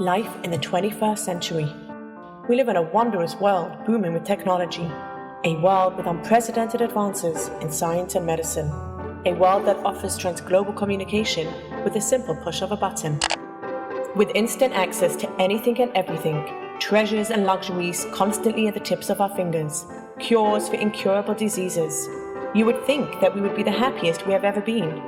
Life in the 21st century. We live in a wondrous world booming with technology, a world with unprecedented advances in science and medicine, a world that offers transglobal communication with the simple push of a button. With instant access to anything and everything, treasures and luxuries constantly at the tips of our fingers, cures for incurable diseases, you would think that we would be the happiest we have ever been.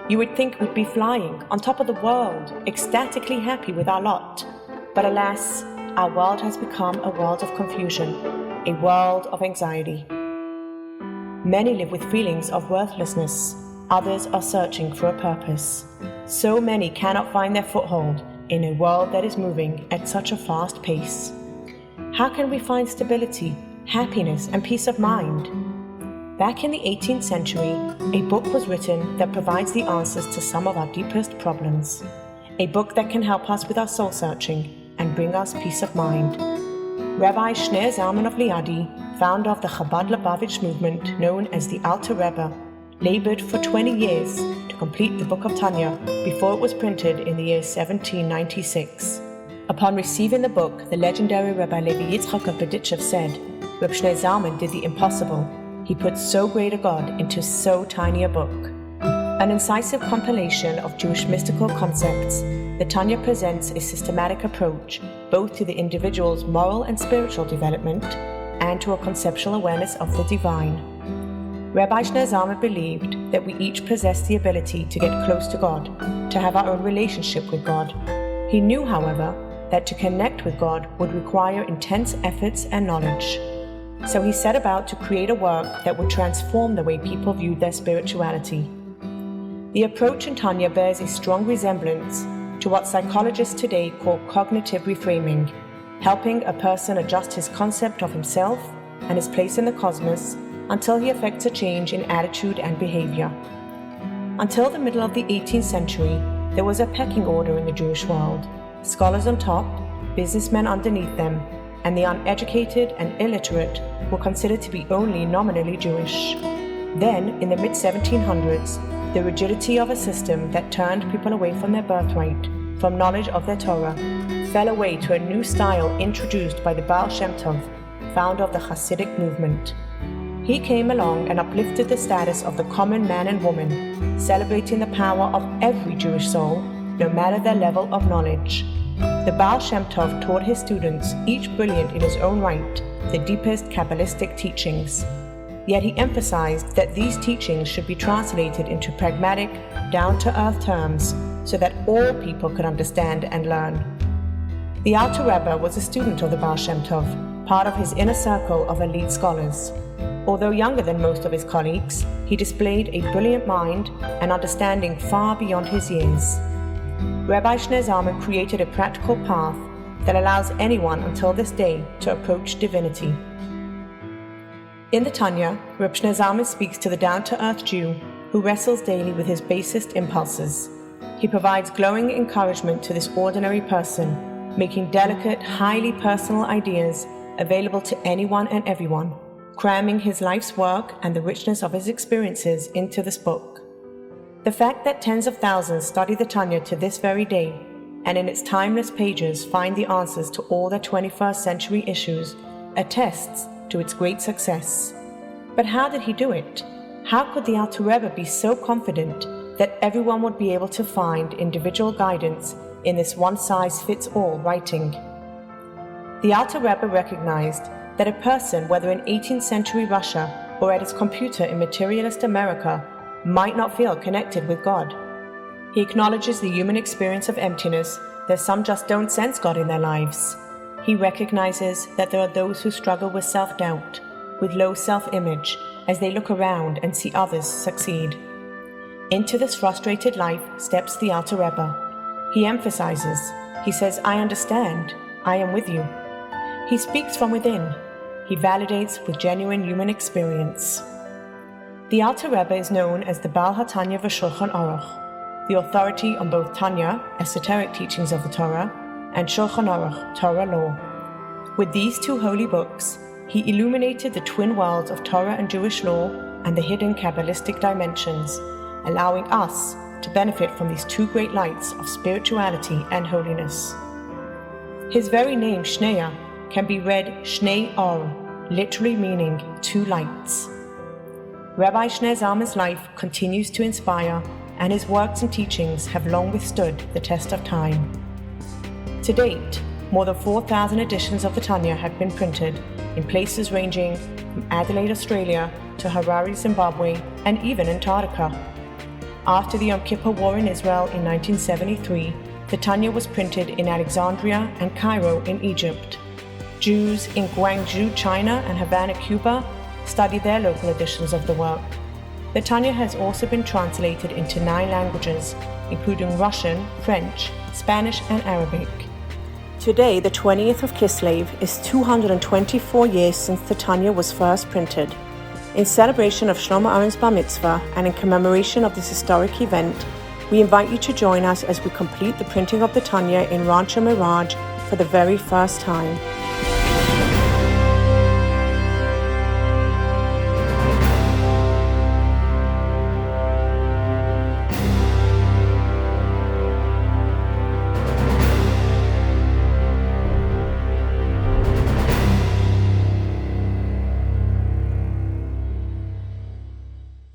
You would think we'd be flying on top of the world, ecstatically happy with our lot. But alas, our world has become a world of confusion, a world of anxiety. Many live with feelings of worthlessness. Others are searching for a purpose. So many cannot find their foothold in a world that is moving at such a fast pace. How can we find stability, happiness, and peace of mind? Back in the 18th century, a book was written that provides the answers to some of our deepest problems. A book that can help us with our soul searching and bring us peace of mind. Rabbi Shlomo Zalman of Liadi, founder of the Chabad Lubavitch movement known as the Alter Rebbe, labored for 20 years to complete the book of Tanya before it was printed in the year 1796. Upon receiving the book, the legendary Rabbi Levi Yitzchak of Berditchev said, Reb Shlomo Zalman did the impossible. He put so great a God into so tiny a book. An incisive compilation of Jewish mystical concepts, the Tanya presents a systematic approach both to the individual's moral and spiritual development and to a conceptual awareness of the divine. Rabbi Shlomo Zalman believed that we each possess the ability to get close to God, to have our own relationship with God. He knew, however, that to connect with God would require intense efforts and knowledge. So he set about to create a work that would transform the way people viewed their spirituality. The approach in Tanya bears a strong resemblance to what psychologists today call cognitive reframing, helping a person adjust his concept of himself and his place in the cosmos until he effects a change in attitude and behavior. Until the middle of the 18th century, there was a pecking order in the Jewish world: scholars on top, businessmen underneath them, and the uneducated and illiterate were considered to be only nominally Jewish. Then, in the mid-1700s, the rigidity of a system that turned people away from their birthright, from knowledge of their Torah, fell away to a new style introduced by the Baal Shem Tov, founder of the Hasidic movement. He came along and uplifted the status of the common man and woman, celebrating the power of every Jewish soul, no matter their level of knowledge. The Baal Shem Tov taught his students, each brilliant in his own right, the deepest Kabbalistic teachings. Yet he emphasized that these teachings should be translated into pragmatic, down-to-earth terms so that all people could understand and learn. The Alter Rebbe was a student of the Baal Shem Tov, part of his inner circle of elite scholars. Although younger than most of his colleagues, he displayed a brilliant mind and understanding far beyond his years. Rabbi Shlomo Zalman created a practical path that allows anyone until this day to approach divinity. In the Tanya, Reb Shlomo Zalman speaks to the down-to-earth Jew who wrestles daily with his basest impulses. He provides glowing encouragement to this ordinary person, making delicate, highly personal ideas available to anyone and everyone, cramming his life's work and the richness of his experiences into this book. The fact that tens of thousands study the Tanya to this very day, and in its timeless pages find the answers to all the 21st century issues, attests to its great success. But how did he do it? How could the Alter Rebbe be so confident that everyone would be able to find individual guidance in this one-size-fits-all writing? The Alter Rebbe recognized that a person, whether in 18th century Russia or at his computer in materialist America, might not feel connected with God. He acknowledges the human experience of emptiness, that some just don't sense God in their lives. He recognizes that there are those who struggle with self-doubt, with low self-image, as they look around and see others succeed. Into this frustrated life steps the Alter Rebbe. He emphasizes, he says, I understand, I am with you. He speaks from within. He validates with genuine human experience. The Alter Rebbe is known as the Baal HaTanya v'Shulchan Aruch, the authority on both Tanya, esoteric teachings of the Torah, and Shulchan Aruch, Torah law. With these two holy books, he illuminated the twin worlds of Torah and Jewish law and the hidden Kabbalistic dimensions, allowing us to benefit from these two great lights of spirituality and holiness. His very name, Shneya, can be read Shnei Or, literally meaning two lights. Rabbi Shneur Zalman's life continues to inspire, and his works and teachings have long withstood the test of time. To date, more than 4,000 editions of the Tanya have been printed in places ranging from Adelaide, Australia to Harare, Zimbabwe, and even Antarctica. After the Yom Kippur War in Israel in 1973, the Tanya was printed in Alexandria and Cairo in Egypt. Jews in Guangzhou, China and Havana, Cuba study their local editions of the work. The Tanya has also been translated into 9 languages, including Russian, French, Spanish and Arabic. Today, the 20th of Kislev, is 224 years since the Tanya was first printed. In celebration of Shlomo Ahron's Bar Mitzvah and in commemoration of this historic event, we invite you to join us as we complete the printing of the Tanya in Rancho Mirage for the very first time.